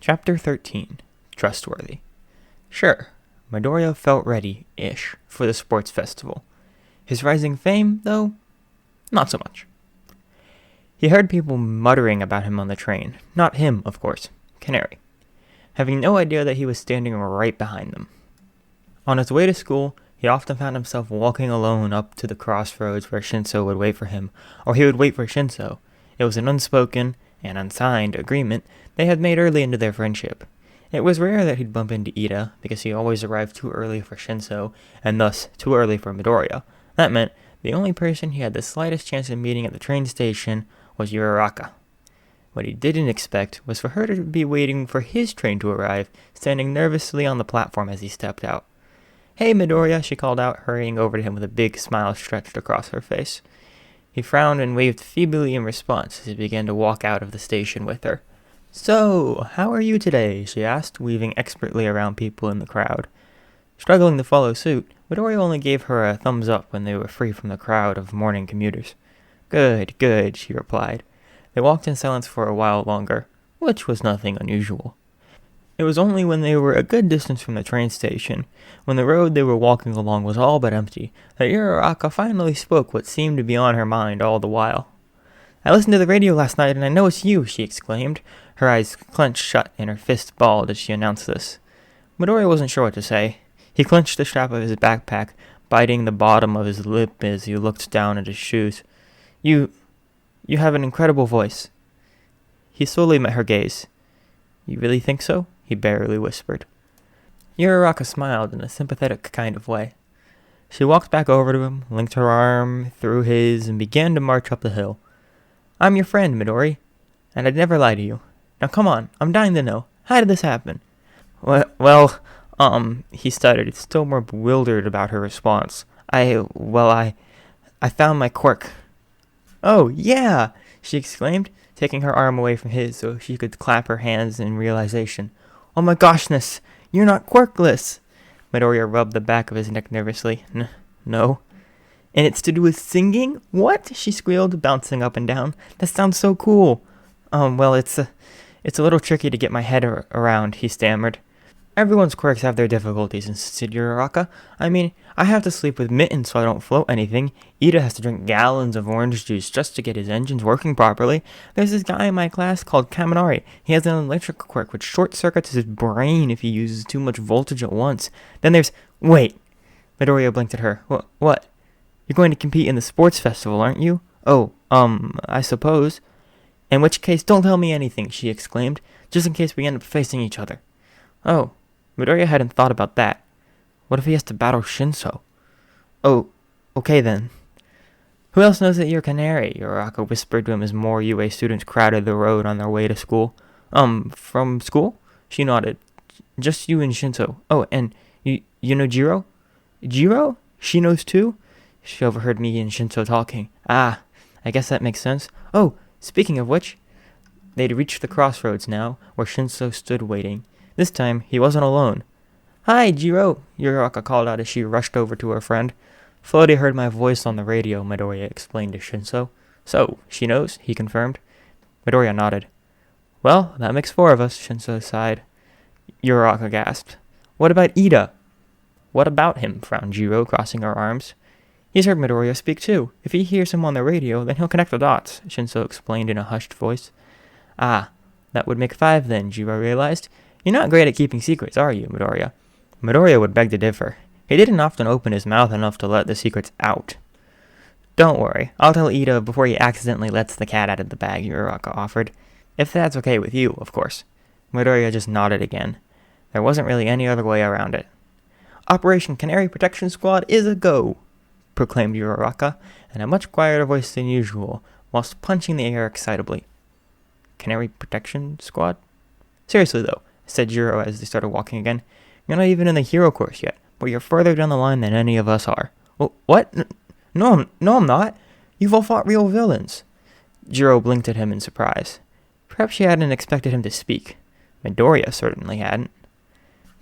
Chapter 13. Trustworthy. Sure, Midoriya felt ready-ish for the sports festival. His rising fame, though, not so much. He heard people muttering about him on the train. Not him, of course. Canary. Having no idea that he was standing right behind them. On his way to school, he often found himself walking alone up to the crossroads where Shinso would wait for him, or he would wait for Shinso. It was an unspoken and unsigned agreement they had made early into their friendship. It was rare that he'd bump into Ida, because he always arrived too early for Shinso, and thus too early for Midoriya. That meant the only person he had the slightest chance of meeting at the train station was Uraraka. What he didn't expect was for her to be waiting for his train to arrive, standing nervously on the platform as he stepped out. "Hey, Midoriya," she called out, hurrying over to him with a big smile stretched across her face. He frowned and waved feebly in response as he began to walk out of the station with her. "So, how are you today?" she asked, weaving expertly around people in the crowd. Struggling to follow suit, Midoriya only gave her a thumbs up when they were free from the crowd of morning commuters. Good, good, she replied. They walked in silence for a while longer, which was nothing unusual. It was only when they were a good distance from the train station, when the road they were walking along was all but empty, that Uraraka finally spoke what seemed to be on her mind all the while. "I listened to the radio last night and I know it's you," she exclaimed, her eyes clenched shut and her fist balled as she announced this. Midoriya wasn't sure what to say. He clenched the strap of his backpack, biting the bottom of his lip as he looked down at his shoes. You have an incredible voice." He slowly met her gaze. "You really think so?" he barely whispered. Uraraka smiled in a sympathetic kind of way. She walked back over to him, linked her arm through his, and began to march up the hill. "I'm your friend, Midori, and I'd never lie to you. Now come on, I'm dying to know. How did this happen?" Well, he stuttered, still more bewildered about her response. I found my quirk." "Oh, yeah!" she exclaimed, taking her arm away from his so she could clap her hands in realization. "Oh my goshness, you're not quirkless!" Midoriya rubbed the back of his neck nervously. No. "And it's to do with singing? What?" she squealed, bouncing up and down. "That sounds so cool." Well, it's a little tricky to get my head around," he stammered. "Everyone's quirks have their difficulties," insisted Uraraka. "I mean, I have to sleep with mittens so I don't float anything. Ida has to drink gallons of orange juice just to get his engines working properly. There's this guy in my class called Canary. He has an electric quirk which short-circuits his brain if he uses too much voltage at once. Then there's—" "Wait!" Midoriya blinked at her. What? You're going to compete in the sports festival, aren't you?" "Oh, I suppose." "In which case, don't tell me anything," she exclaimed, "just in case we end up facing each other." "Oh." Midoriya hadn't thought about that. What if he has to battle Shinso? "Oh, okay then." "Who else knows that you're Canary?" Uraraka whispered to him as more UA students crowded the road on their way to school. From school?" She nodded. "Just you and Shinso. Oh, and you know Jiro?" "Jiro? She knows too?" She overheard me and Shinso talking. "Ah, I guess that makes sense. Oh, speaking of which..." They'd reached the crossroads now, where Shinso stood waiting. This time, he wasn't alone. "Hi, Jiro," Uraraka called out as she rushed over to her friend. "Floaty heard my voice on the radio," Midoriya explained to Shinso. "So, she knows?" he confirmed. Midoriya nodded. "Well, that makes 4 of us," Shinso sighed. Uraraka gasped. "What about Ida?" "What about him?" frowned Jiro, crossing her arms. "He's heard Midoriya speak too. If he hears him on the radio, then he'll connect the dots," Shinso explained in a hushed voice. "Ah, that would make 5 then," Jiro realized. "You're not great at keeping secrets, are you, Midoriya?" Midoriya would beg to differ. He didn't often open his mouth enough to let the secrets out. "Don't worry, I'll tell Ida before he accidentally lets the cat out of the bag," Uraraka offered. "If that's okay with you, of course." Midoriya just nodded again. There wasn't really any other way around it. "Operation Canary Protection Squad is a go," proclaimed Uraraka, in a much quieter voice than usual, whilst punching the air excitably. "Canary Protection Squad?" "Seriously, though," said Jiro as they started walking again. "You're not even in the hero course yet, but you're further down the line than any of us are." "What? No, I'm not. You've all fought real villains." Jiro blinked at him in surprise. Perhaps she hadn't expected him to speak. Midoriya certainly hadn't.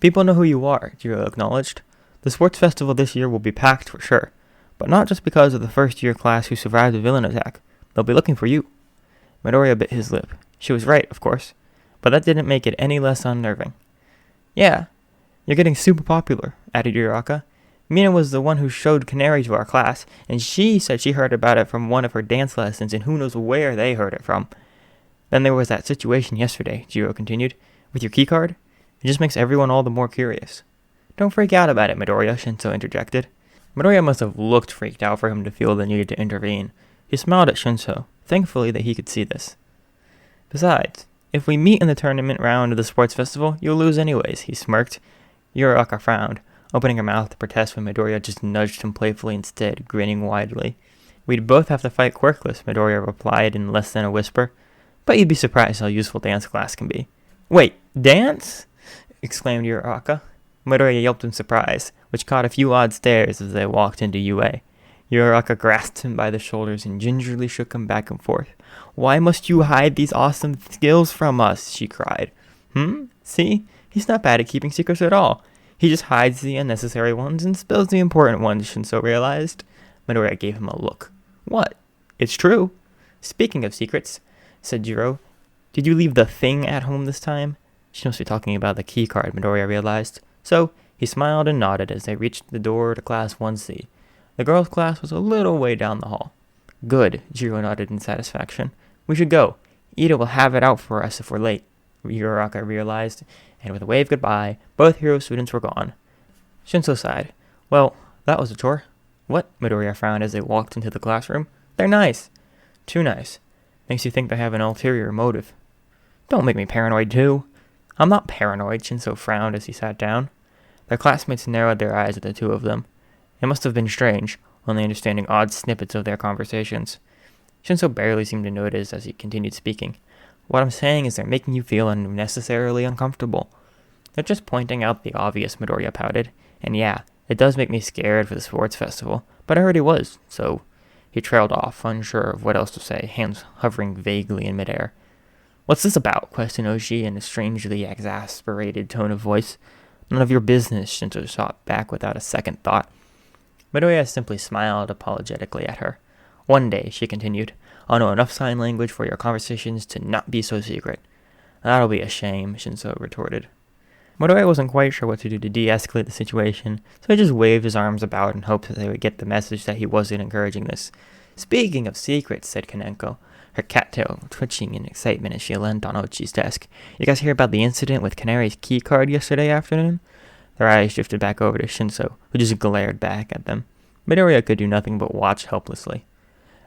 "People know who you are," Jiro acknowledged. "The sports festival this year will be packed for sure, but not just because of the first-year class who survived the villain attack. They'll be looking for you." Midoriya bit his lip. She was right, of course. but that didn't make it any less unnerving. Yeah, you're getting super popular, added Uraka. Mina was the one who showed Canary to our class, and she said she heard about it from one of her dance lessons, and who knows where they heard it from. Then there was that situation yesterday, Jiro continued, with your keycard. It just makes everyone all the more curious. Don't freak out about it, Midoriya, Shinso interjected. Midoriya must have looked freaked out for him to feel the need to intervene. He smiled at Shinso, thankfully that he could see this. Besides, if we meet in the tournament round of the sports festival, you'll lose anyways, he smirked. Uraka frowned, opening her mouth to protest when Midoriya just nudged him playfully instead, grinning widely. We'd both have to fight quirkless, Midoriya replied in less than a whisper. But you'd be surprised how useful dance class can be. Wait, dance? Exclaimed Uraka. Midoriya yelped in surprise, which caught a few odd stares as they walked into UA. Uraka grasped him by the shoulders and gingerly shook him back and forth. Why must you hide these awesome skills from us? She cried. See? He's not bad at keeping secrets at all. He just hides the unnecessary ones and spills the important ones, Shinso realized. Midoriya gave him a look. What? It's true. Speaking of secrets, said Jiro, did you leave the thing at home this time? She must be talking about the key card, Midoriya realized. So, he smiled and nodded as they reached the door to Class 1C. The girls' class was a little way down the hall. Good, Jiro nodded in satisfaction. We should go. Ida will have it out for us if we're late, Uraka realized, and with a wave goodbye, both hero students were gone. Shinso sighed. Well, that was a chore. What? Midoriya frowned as they walked into the classroom. They're nice. Too nice. Makes you think they have an ulterior motive. Don't make me paranoid, too. I'm not paranoid, Shinso frowned as he sat down. Their classmates narrowed their eyes at the two of them. It must have been strange, only understanding odd snippets of their conversations. Shinso barely seemed to notice as he continued speaking. What I'm saying is they're making you feel unnecessarily uncomfortable. They're just pointing out the obvious, Midoriya pouted. And yeah, it does make me scared for the sports festival, but I already was, so... He trailed off, unsure of what else to say, hands hovering vaguely in midair. What's this about? Questioned Oshi in a strangely exasperated tone of voice. None of your business, Shinso shot back without a second thought. Midoriya simply smiled apologetically at her. One day, she continued, I'll know enough sign language for your conversations to not be so secret. That'll be a shame, Shinso retorted. Midoriya wasn't quite sure what to do to de-escalate the situation, so he just waved his arms about in hopes that they would get the message that he wasn't encouraging this. Speaking of secrets, said Kaneko, her cattail twitching in excitement as she leaned on Ochi's desk. You guys hear about the incident with Canary's key card yesterday afternoon? Their eyes drifted back over to Shinso, who just glared back at them. Midoriya could do nothing but watch helplessly.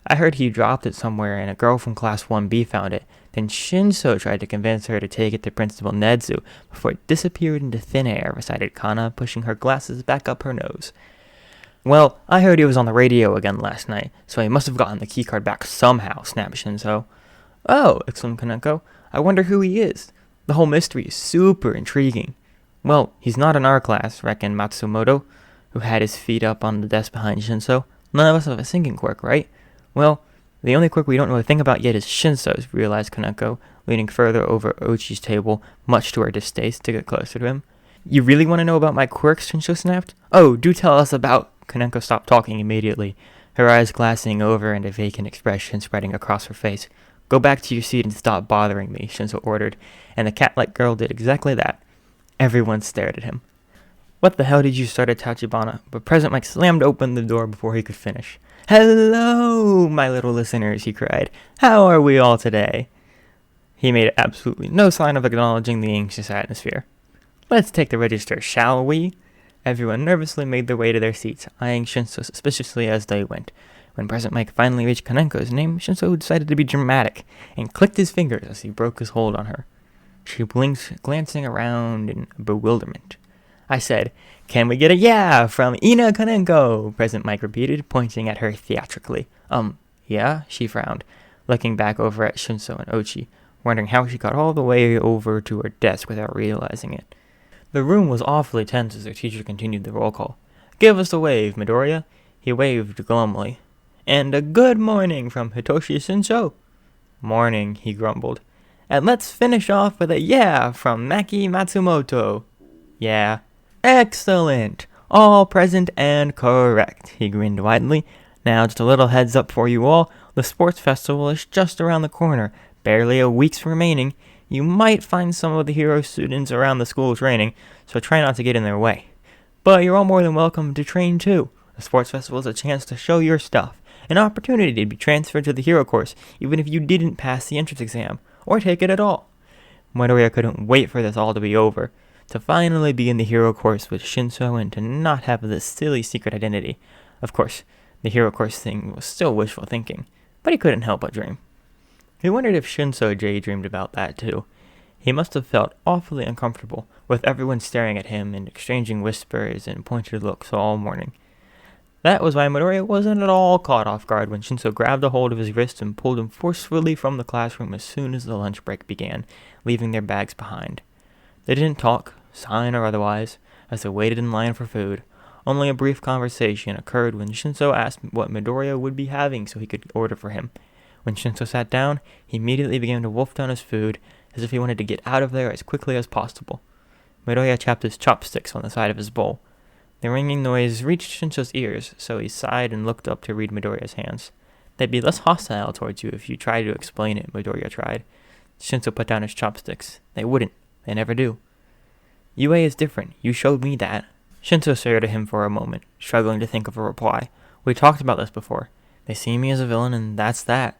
I heard he dropped it somewhere and a girl from Class 1B found it. Then Shinso tried to convince her to take it to Principal Nedzu before it disappeared into thin air, recited Kana, pushing her glasses back up her nose. Well, I heard he was on the radio again last night, so he must have gotten the keycard back somehow, snapped Shinso. Oh, exclaimed Kaneko. I wonder who he is. The whole mystery is super intriguing. Well, he's not in our class, reckoned Matsumoto, who had his feet up on the desk behind Shinso. None of us have a singing quirk, right? Well, the only quirk we don't know a thing about yet is Shinso's, realized Kaneko, leaning further over Ochi's table, much to her distaste, to get closer to him. You really want to know about my quirks? Shinso snapped. Oh, do tell us about... Kaneko stopped talking immediately, her eyes glassing over and a vacant expression spreading across her face. Go back to your seat and stop bothering me, Shinso ordered, and the cat-like girl did exactly that. Everyone stared at him. What the hell did you start at Tachibana? But President Mike slammed open the door before he could finish. Hello, my little listeners, he cried. How are we all today? He made absolutely no sign of acknowledging the anxious atmosphere. Let's take the register, shall we? Everyone nervously made their way to their seats, eyeing Shinso suspiciously as they went. When President Mike finally reached Kaneko's name, Shinso decided to be dramatic, and clicked his fingers as he broke his hold on her. She blinked, glancing around in bewilderment. I said, Can we get a yeah from Ina Kaneko? President Mike repeated, pointing at her theatrically. Yeah? She frowned, looking back over at Shinso and Ochi, wondering how she got all the way over to her desk without realizing it. The room was awfully tense as their teacher continued the roll call. Give us a wave, Midoriya. He waved glumly. And a good morning from Hitoshi Shinso. Morning, he grumbled. And let's finish off with a yeah from Maki Matsumoto. Yeah. Excellent. All present and correct, he grinned widely. Now, just a little heads up for you all. The sports festival is just around the corner. Barely a week's remaining. You might find some of the hero students around the school training, so try not to get in their way. But you're all more than welcome to train too. The sports festival is a chance to show your stuff, an opportunity to be transferred to the hero course even if you didn't pass the entrance exam, or take it at all. Midoriya couldn't wait for this all to be over, to finally be in the hero course with Shinso and to not have this silly secret identity. Of course, the hero course thing was still wishful thinking, but he couldn't help but dream. He wondered if Shinso daydreamed about that too. He must have felt awfully uncomfortable with everyone staring at him and exchanging whispers and pointed looks all morning. That was why Midoriya wasn't at all caught off guard when Shinso grabbed a hold of his wrist and pulled him forcefully from the classroom as soon as the lunch break began, leaving their bags behind. They didn't talk, sign or otherwise, as they waited in line for food. Only a brief conversation occurred when Shinso asked what Midoriya would be having so he could order for him. When Shinso sat down, he immediately began to wolf down his food, as if he wanted to get out of there as quickly as possible. Midoriya chapped his chopsticks on the side of his bowl. The ringing noise reached Shinso's ears, so he sighed and looked up to read Midoriya's hands. They'd be less hostile towards you if you tried to explain it, Midoriya tried. Shinso put down his chopsticks. They wouldn't. They never do. UA is different. You showed me that. Shinso stared at him for a moment, struggling to think of a reply. We talked about this before. They see me as a villain, and that's that.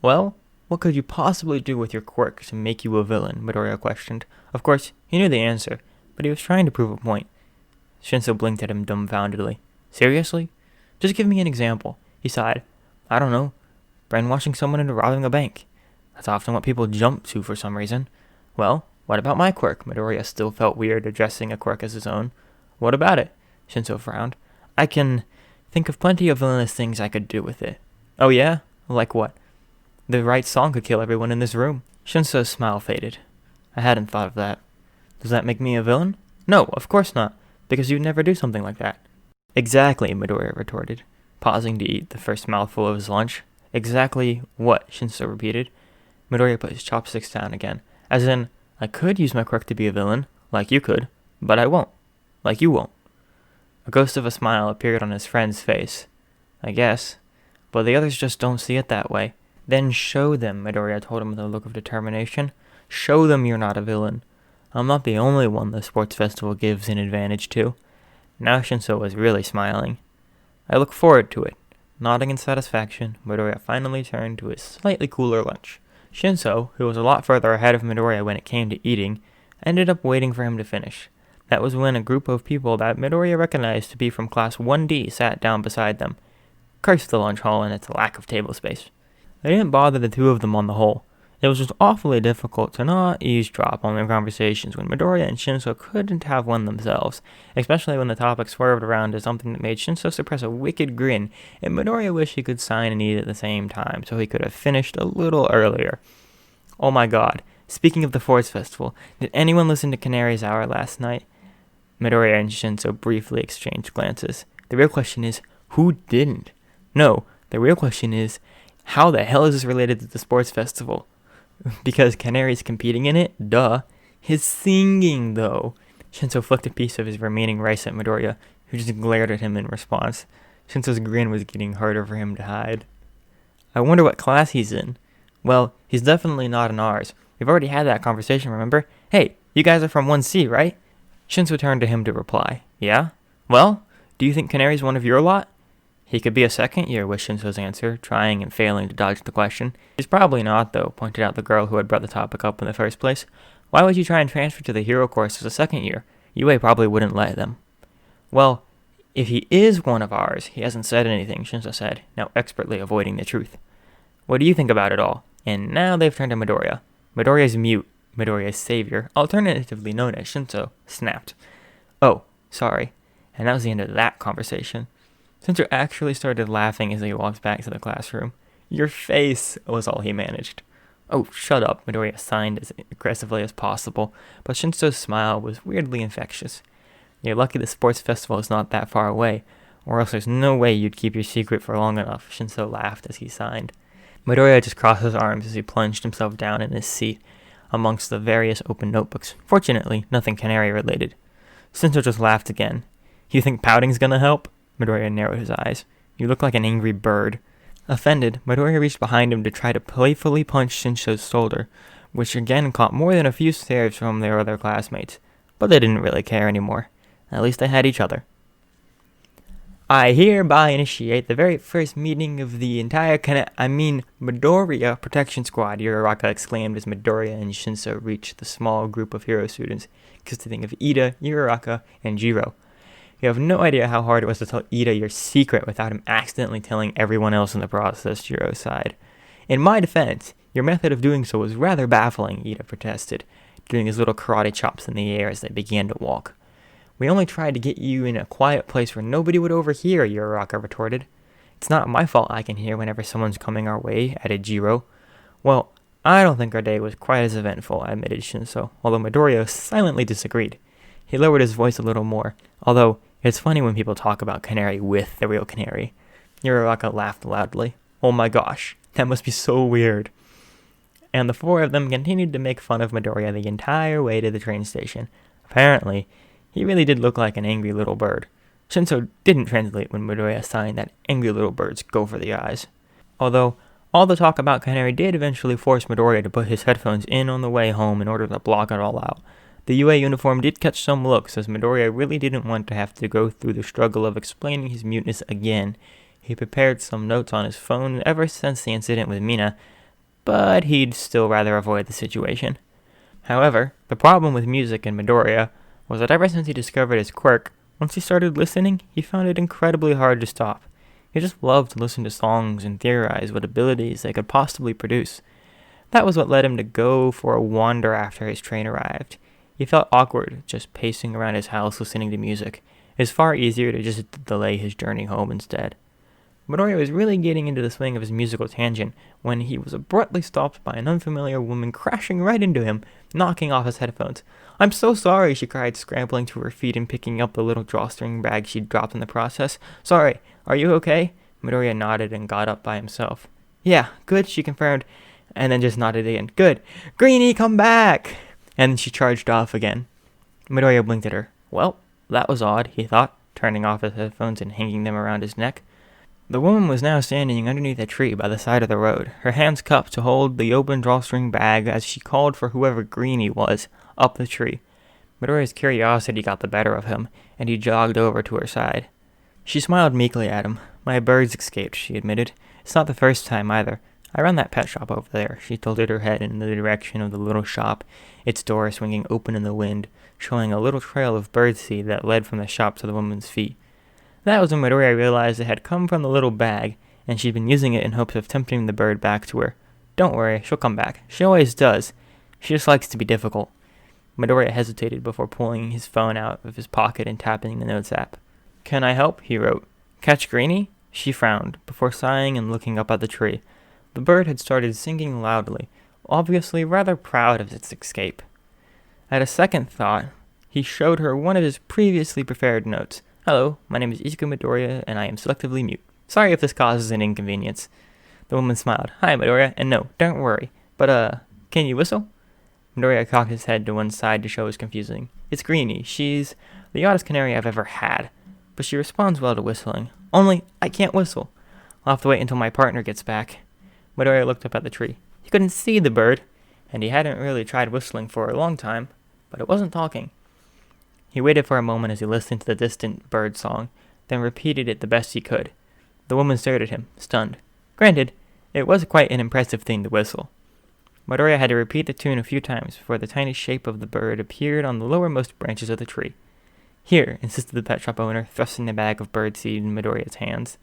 Well, what could you possibly do with your quirk to make you a villain? Midoriya questioned. Of course, he knew the answer, but he was trying to prove a point. Shinso blinked at him dumbfoundedly. Seriously? Just give me an example. He sighed. I don't know. Brainwashing someone into robbing a bank. That's often what people jump to for some reason. Well, what about my quirk? Midoriya still felt weird addressing a quirk as his own. What about it? Shinso frowned. I can think of plenty of villainous things I could do with it. Oh yeah? Like what? The right song could kill everyone in this room. Shinso's smile faded. I hadn't thought of that. Does that make me a villain? No, of course not, because you'd never do something like that. Exactly, Midoriya retorted, pausing to eat the first mouthful of his lunch. Exactly what? Shinso repeated. Midoriya put his chopsticks down again, as in, I could use my quirk to be a villain, like you could, but I won't, like you won't. A ghost of a smile appeared on his friend's face. I guess, but the others just don't see it that way. Then show them, Midoriya told him with a look of determination. Show them you're not a villain. I'm not the only one the sports festival gives an advantage to. Now Shinso was really smiling. I look forward to it. Nodding in satisfaction, Midoriya finally turned to his slightly cooler lunch. Shinso, who was a lot further ahead of Midoriya when it came to eating, ended up waiting for him to finish. That was when a group of people that Midoriya recognized to be from Class 1D sat down beside them. Cursed the lunch hall and its lack of table space. They didn't bother the two of them on the whole. It was just awfully difficult to not eavesdrop on their conversations when Midoriya and Shinso couldn't have one themselves, especially when the topic swerved around to something that made Shinso suppress a wicked grin, and Midoriya wished he could sign and eat at the same time, so he could have finished a little earlier. Oh my god, speaking of the Force Festival, did anyone listen to Canary's Hour last night? Midoriya and Shinso briefly exchanged glances. The real question is, who didn't? No, the real question is, how the hell is this related to the sports festival? Because Canary's competing in it? Duh. His singing, though. Shinso flicked a piece of his remaining rice at Midoriya, who just glared at him in response. Shinso's grin was getting harder for him to hide. I wonder what class he's in. Well, he's definitely not in ours. We've already had that conversation, remember? Hey, you guys are from 1C, right? Shinso turned to him to reply. Yeah? Well, do you think Canary's one of your lot? He could be a second year, was Shinso's answer, trying and failing to dodge the question. He's probably not, though, pointed out the girl who had brought the topic up in the first place. Why would you try and transfer to the hero course as a second year? UA probably wouldn't let them. Well, if he is one of ours, he hasn't said anything, Shinso said, now expertly avoiding the truth. What do you think about it all? And now they've turned to Midoriya. Midoriya's mute, Midoriya's savior, alternatively known as Shinso, snapped. Oh, sorry. And that was the end of that conversation. Shinso actually started laughing as he walked back to the classroom. Your face, was all he managed. Oh, shut up, Midoriya signed as aggressively as possible, but Shinso's smile was weirdly infectious. You're lucky the sports festival is not that far away, or else there's no way you'd keep your secret for long enough, Shinso laughed as he signed. Midoriya just crossed his arms as he plunged himself down in his seat amongst the various open notebooks. Fortunately, nothing Canary related. Shinso just laughed again. You think pouting's gonna help? Midoriya narrowed his eyes. You look like an angry bird. Offended, Midoriya reached behind him to try to playfully punch Shinso's shoulder, which again caught more than a few stares from their other classmates, but they didn't really care anymore. At least they had each other. I hereby initiate the very first meeting of the entire Midoriya Protection Squad, Uraraka exclaimed as Midoriya and Shinso reached the small group of hero students, consisting of Ida, Uraraka, and Jiro. You have no idea how hard it was to tell Ida your secret without him accidentally telling everyone else in the process, Jiro sighed. In my defense, your method of doing so was rather baffling, Ida protested, doing his little karate chops in the air as they began to walk. We only tried to get you in a quiet place where nobody would overhear, Uraraka retorted. It's not my fault I can hear whenever someone's coming our way, added Jiro. Well, I don't think our day was quite as eventful, admitted Shinso, although Midoriya silently disagreed. He lowered his voice a little more, although it's funny when people talk about Canary with the real Canary. Uraraka laughed loudly. Oh my gosh, that must be so weird. And the four of them continued to make fun of Midoriya the entire way to the train station. Apparently, he really did look like an angry little bird. Shinso didn't translate when Midoriya signed that angry little birds go for the eyes. Although, all the talk about Canary did eventually force Midoriya to put his headphones in on the way home in order to block it all out. The UA uniform did catch some looks, as Midoriya really didn't want to have to go through the struggle of explaining his muteness again. He prepared some notes on his phone ever since the incident with Mina, but he'd still rather avoid the situation. However, the problem with music in Midoriya was that ever since he discovered his quirk, once he started listening, he found it incredibly hard to stop. He just loved to listen to songs and theorize what abilities they could possibly produce. That was what led him to go for a wander after his train arrived. He felt awkward just pacing around his house listening to music. It was far easier to just delay his journey home instead. Midoriya was really getting into the swing of his musical tangent when he was abruptly stopped by an unfamiliar woman crashing right into him, knocking off his headphones. I'm so sorry, she cried, scrambling to her feet and picking up the little drawstring bag she'd dropped in the process. Sorry, are you okay? Midoriya nodded and got up by himself. Yeah, good, she confirmed, and then just nodded again. Good. Greenie, come back! And she charged off again. Midoriya blinked at her. Well, that was odd, he thought, turning off his headphones and hanging them around his neck. The woman was now standing underneath a tree by the side of the road, her hands cupped to hold the open drawstring bag as she called for whoever Greenie was, up the tree. Midoriya's curiosity got the better of him, and he jogged over to her side. She smiled meekly at him. My birds escaped, she admitted. It's not the first time either. I run that pet shop over there, she tilted her head in the direction of the little shop, its door swinging open in the wind, showing a little trail of birdseed that led from the shop to the woman's feet. That was when Midoriya realized it had come from the little bag, and she'd been using it in hopes of tempting the bird back to her. Don't worry, she'll come back. She always does. She just likes to be difficult. Midoriya hesitated before pulling his phone out of his pocket and tapping the notes app. Can I help? He wrote. Catch Greenie? She frowned, before sighing and looking up at the tree. The bird had started singing loudly, obviously rather proud of its escape. At a second thought, he showed her one of his previously prepared notes. Hello, my name is Ichigo Midoriya, and I am selectively mute. Sorry if this causes an inconvenience. The woman smiled. Hi, Midoriya, and no, don't worry. But, can you whistle? Midoriya cocked his head to one side to show his confusing. It's Greenie. She's the oddest canary I've ever had. But she responds well to whistling. Only, I can't whistle. I'll have to wait until my partner gets back. Midoriya looked up at the tree. He couldn't see the bird, and he hadn't really tried whistling for a long time, but it wasn't talking. He waited for a moment as he listened to the distant bird song, then repeated it the best he could. The woman stared at him, stunned. Granted, it was quite an impressive thing to whistle. Midoriya had to repeat the tune a few times before the tiny shape of the bird appeared on the lowermost branches of the tree. Here, insisted the pet shop owner, thrusting the bag of birdseed in Midoriya's hands.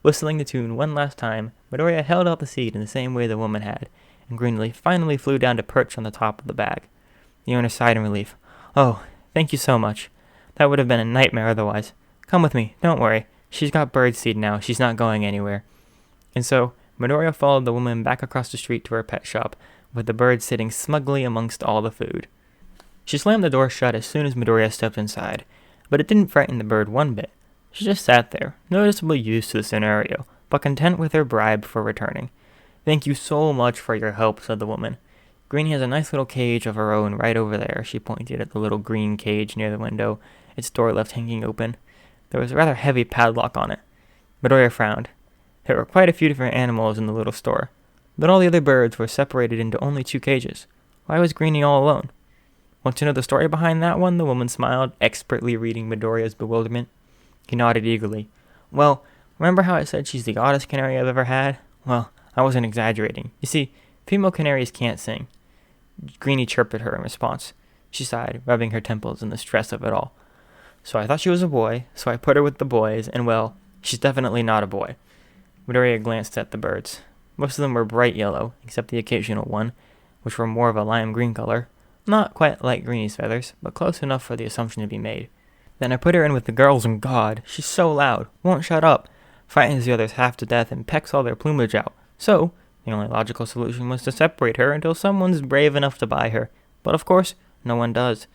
Whistling the tune one last time, Midoriya held out the seed in the same way the woman had, and Greenie finally flew down to perch on the top of the bag. The owner sighed in relief. Oh, thank you so much. That would have been a nightmare otherwise. Come with me, don't worry. She's got birdseed now, she's not going anywhere. And so, Midoriya followed the woman back across the street to her pet shop, with the bird sitting smugly amongst all the food. She slammed the door shut as soon as Midoriya stepped inside, but it didn't frighten the bird one bit. She just sat there, noticeably used to the scenario, but content with her bribe for returning. Thank you so much for your help, said the woman. Greenie has a nice little cage of her own right over there, she pointed at the little green cage near the window, its door left hanging open. There was a rather heavy padlock on it. Midoriya frowned. There were quite a few different animals in the little store, but all the other birds were separated into only 2 cages. Why was Greenie all alone? Want to know the story behind that one? The woman smiled, expertly reading Midoriya's bewilderment. He nodded eagerly. Well, remember how I said she's the oddest canary I've ever had? Well, I wasn't exaggerating. You see, female canaries can't sing. Greenie chirped at her in response. She sighed, rubbing her temples in the stress of it all. So I thought she was a boy, so I put her with the boys, and well, she's definitely not a boy. Midoriya glanced at the birds. Most of them were bright yellow, except the occasional one, which were more of a lime green color. Not quite like Greenie's feathers, but close enough for the assumption to be made. Then I put her in with the girls, and God, she's so loud, won't shut up, frightens the others half to death and pecks all their plumage out. So, the only logical solution was to separate her until someone's brave enough to buy her. But of course, no one does.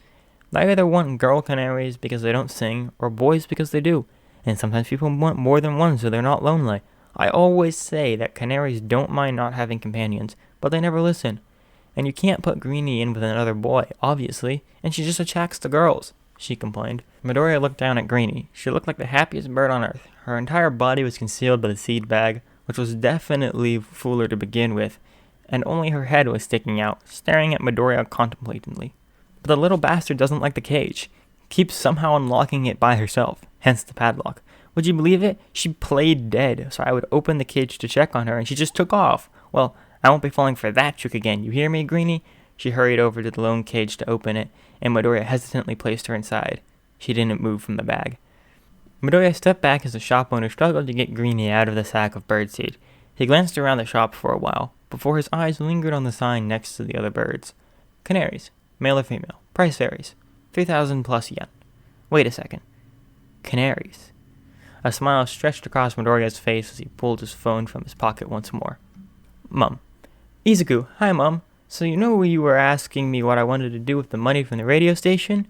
They either want girl canaries because they don't sing, or boys because they do. And sometimes people want more than one so they're not lonely. I always say that canaries don't mind not having companions, but they never listen. And you can't put Greenie in with another boy, obviously, and she just attracts the girls, she complained. Midoriya looked down at Greenie. She looked like the happiest bird on earth. Her entire body was concealed by the seed bag, which was definitely fuller to begin with, and only her head was sticking out, staring at Midoriya contemplatively. But the little bastard doesn't like the cage. Keeps somehow unlocking it by herself, hence the padlock. Would you believe it? She played dead, so I would open the cage to check on her, and she just took off. Well, I won't be falling for that trick again. You hear me, Greenie? She hurried over to the lone cage to open it, and Midoriya hesitantly placed her inside. She didn't move from the bag. Midoriya stepped back as the shop owner struggled to get Greenie out of the sack of birdseed. He glanced around the shop for a while, before his eyes lingered on the sign next to the other birds. Canaries, male or female, price varies, 3,000 plus yen. Wait a second. Canaries. A smile stretched across Midoriya's face as he pulled his phone from his pocket once more. Mum. Izuku, hi Mum. So you know you were asking me what I wanted to do with the money from the radio station?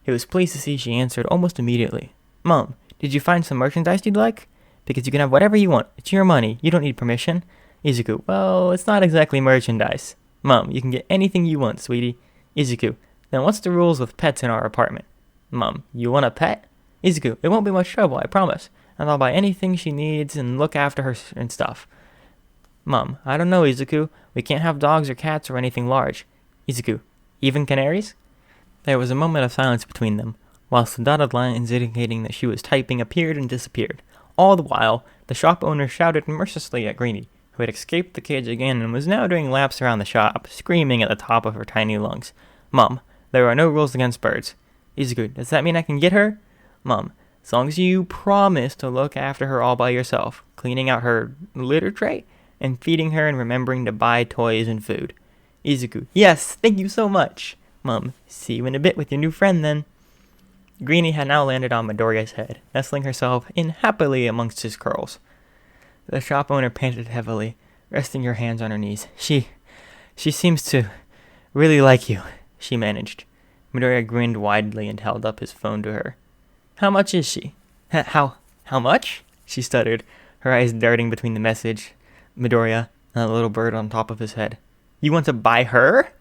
He was pleased to see she answered almost immediately. Mum, did you find some merchandise you'd like? Because you can have whatever you want. It's your money. You don't need permission. Izuku, well, it's not exactly merchandise. Mum, you can get anything you want, sweetie. Izuku, then what's the rules with pets in our apartment? Mum, you want a pet? Izuku, it won't be much trouble, I promise. And I'll buy anything she needs and look after her and stuff. Mum, I don't know, Izuku. We can't have dogs or cats or anything large. Izuku, even canaries? There was a moment of silence between them, whilst the dotted lines indicating that she was typing appeared and disappeared. All the while, the shop owner shouted mercilessly at Greenie, who had escaped the cage again and was now doing laps around the shop, screaming at the top of her tiny lungs. Mum, there are no rules against birds. Izuku, does that mean I can get her? Mum, as long as you promise to look after her all by yourself, cleaning out her litter tray, and feeding her and remembering to buy toys and food. Izuku, yes, thank you so much. Mum, see you in a bit with your new friend then. Greenie had now landed on Midoriya's head, nestling herself in happily amongst his curls. The shop owner panted heavily, resting her hands on her knees. She seems to really like you, she managed. Midoriya grinned widely and held up his phone to her. How much is she? How much? She stuttered, her eyes darting between the message, Midoriya, and the little bird on top of his head. You want to buy her?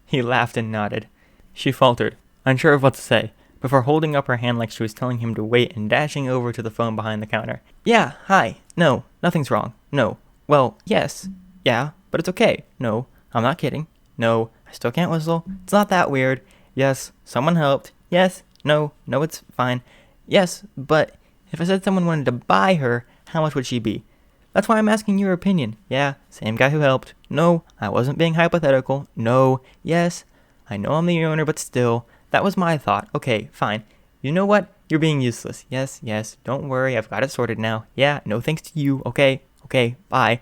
He laughed and nodded. She faltered, unsure of what to say, before holding up her hand like she was telling him to wait and dashing over to the phone behind the counter. Yeah, hi. No, nothing's wrong. No. Well, yes. Yeah, but it's okay. No, I'm not kidding. No, I still can't whistle. It's not that weird. Yes, someone helped. Yes. No, it's fine. Yes, but if I said someone wanted to buy her, how much would she be? That's why I'm asking your opinion. Yeah, same guy who helped. No, I wasn't being hypothetical. No, yes, I know I'm the owner, but still, that was my thought. Okay, fine. You know what? You're being useless. Yes, don't worry, I've got it sorted now. Yeah, no thanks to you. Okay, bye.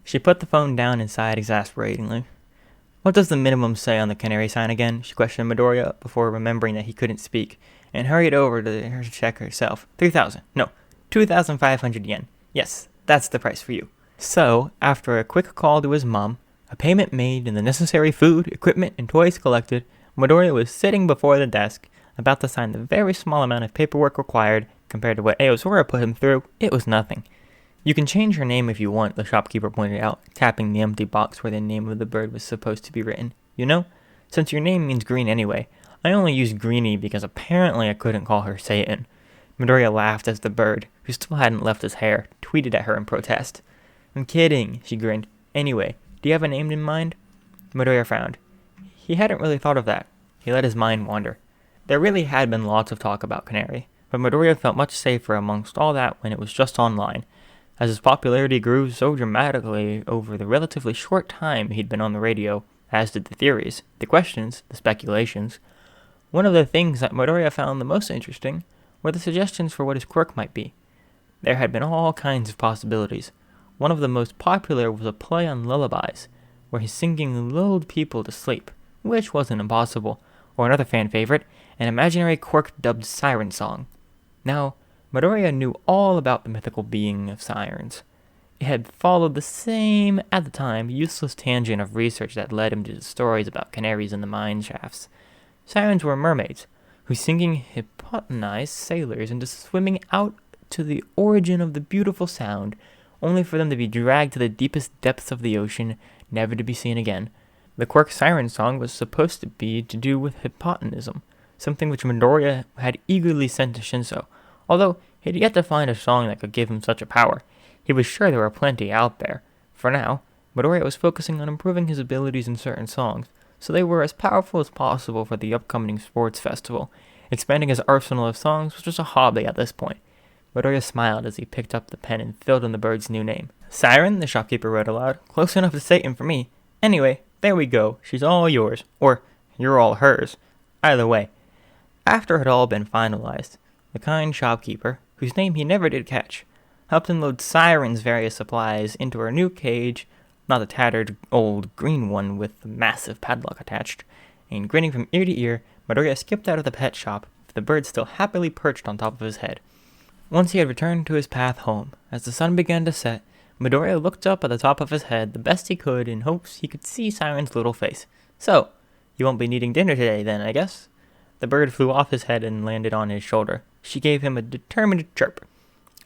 She put the phone down and sighed exasperatingly. What does the minimum say on the canary sign again? She questioned Midoriya before remembering that he couldn't speak, and hurried over to her to check herself. 3,000. No, 2,500 yen. Yes, that's the price for you. So, after a quick call to his mom, a payment made, and the necessary food, equipment, and toys collected, Midoriya was sitting before the desk, about to sign the very small amount of paperwork required. Compared to what Aozora put him through, it was nothing. You can change her name if you want, the shopkeeper pointed out, tapping the empty box where the name of the bird was supposed to be written. You know, since your name means green anyway, I only used Greenie because apparently I couldn't call her Satan. Midoriya laughed as the bird, who still hadn't left his hair, tweeted at her in protest. I'm kidding, she grinned. Anyway, do you have a name in mind? Midoriya frowned. He hadn't really thought of that. He let his mind wander. There really had been lots of talk about Canary, but Midoriya felt much safer amongst all that when it was just online. As his popularity grew so dramatically over the relatively short time he'd been on the radio, as did the theories, the questions, the speculations, one of the things that Midoriya found the most interesting were the suggestions for what his quirk might be. There had been all kinds of possibilities. One of the most popular was a play on lullabies, where his singing lulled people to sleep, which wasn't impossible, or another fan favorite, an imaginary quirk dubbed siren song. Now, Midoriya knew all about the mythical being of sirens. It had followed the same, at the time, useless tangent of research that led him to the stories about canaries in the mine shafts. Sirens were mermaids, whose singing hypnotized sailors into swimming out to the origin of the beautiful sound, only for them to be dragged to the deepest depths of the ocean, never to be seen again. The quirk siren song was supposed to be to do with hypnotism, something which Midoriya had eagerly sent to Shinso, although he had yet to find a song that could give him such a power. He was sure there were plenty out there. For now, Midoriya was focusing on improving his abilities in certain songs, so they were as powerful as possible for the upcoming sports festival. Expanding his arsenal of songs was just a hobby at this point. Midoriya smiled as he picked up the pen and filled in the bird's new name. Siren, the shopkeeper read aloud. Close enough to Satan for me. Anyway, there we go. She's all yours. Or, you're all hers. Either way. After it had all been finalized, the kind shopkeeper, whose name he never did catch, helped him load Siren's various supplies into her new cage, not the tattered old green one with the massive padlock attached, and grinning from ear to ear, Midoriya skipped out of the pet shop, with the bird still happily perched on top of his head. Once he had returned to his path home, as the sun began to set, Midoriya looked up at the top of his head the best he could in hopes he could see Siren's little face. So, you won't be needing dinner today then, I guess? The bird flew off his head and landed on his shoulder. She gave him a determined chirp.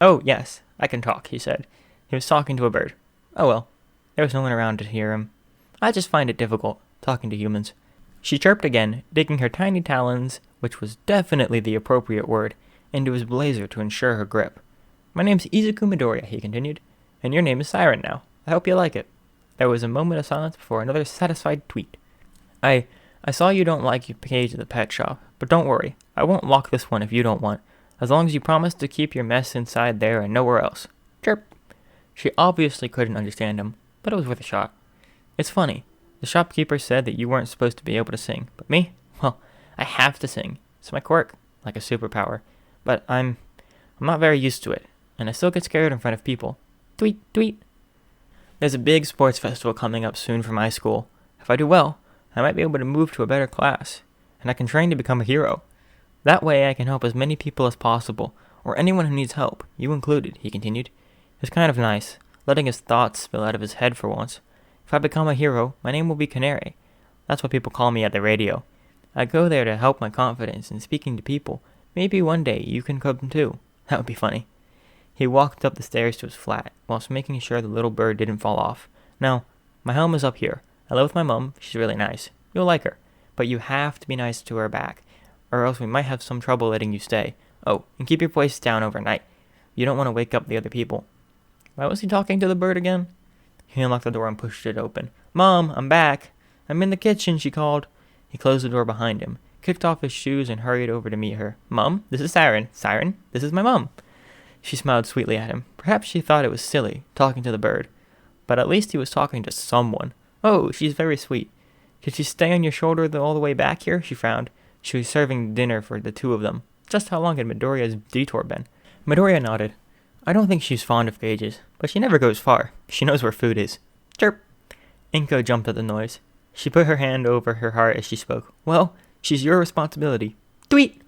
Oh, yes, I can talk, he said. He was talking to a bird. Oh well, there was no one around to hear him. I just find it difficult, talking to humans. She chirped again, digging her tiny talons, which was definitely the appropriate word, into his blazer to ensure her grip. My name's Izuku Midoriya, he continued, and your name is Siren now. I hope you like it. There was a moment of silence before another satisfied tweet. I saw you don't like your cage at the pet shop, but don't worry, I won't lock this one if you don't want, as long as you promise to keep your mess inside there and nowhere else. Chirp. She obviously couldn't understand him, but it was worth a shot. It's funny, the shopkeeper said that you weren't supposed to be able to sing, but me? Well, I have to sing. It's my quirk, like a superpower. But I'm not very used to it, and I still get scared in front of people. Tweet, tweet. There's a big sports festival coming up soon for my school. If I do well, I might be able to move to a better class, and I can train to become a hero. That way I can help as many people as possible, or anyone who needs help, you included, he continued. It was kind of nice, letting his thoughts spill out of his head for once. If I become a hero, my name will be Canary. That's what people call me at the radio. I go there to help my confidence in speaking to people. Maybe one day you can come too. That would be funny. He walked up the stairs to his flat, whilst making sure the little bird didn't fall off. Now, my home is up here. I live with my mom. She's really nice. You'll like her. But you have to be nice to her back, or else we might have some trouble letting you stay. Oh, and keep your voice down overnight. You don't want to wake up the other people. Why was he talking to the bird again? He unlocked the door and pushed it open. Mom, I'm back. I'm in the kitchen, she called. He closed the door behind him, kicked off his shoes, and hurried over to meet her. Mom, this is Siren. Siren, this is my mom. She smiled sweetly at him. Perhaps she thought it was silly, talking to the bird. But at least he was talking to someone. Oh, she's very sweet. Could she stay on your shoulder all the way back here? She frowned. She was serving dinner for the two of them. Just how long had Midoriya's detour been? Midoriya nodded. I don't think she's fond of cages, but she never goes far. She knows where food is. Chirp! Inko jumped at the noise. She put her hand over her heart as she spoke. Well, she's your responsibility. Tweet!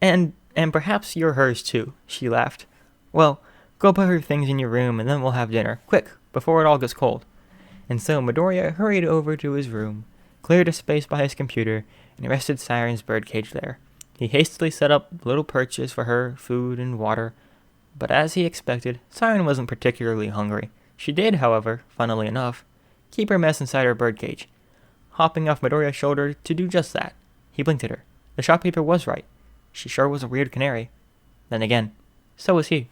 And perhaps you're hers too, she laughed. Well, go put her things in your room and then we'll have dinner. Quick, before it all gets cold. And so Midoriya hurried over to his room, cleared a space by his computer, and rested Siren's birdcage there. He hastily set up little perches for her, food and water, but as he expected, Siren wasn't particularly hungry. She did, however, funnily enough, keep her mess inside her birdcage, hopping off Midoriya's shoulder to do just that. He blinked at her. The shopkeeper was right. She sure was a weird canary. Then again, so was he.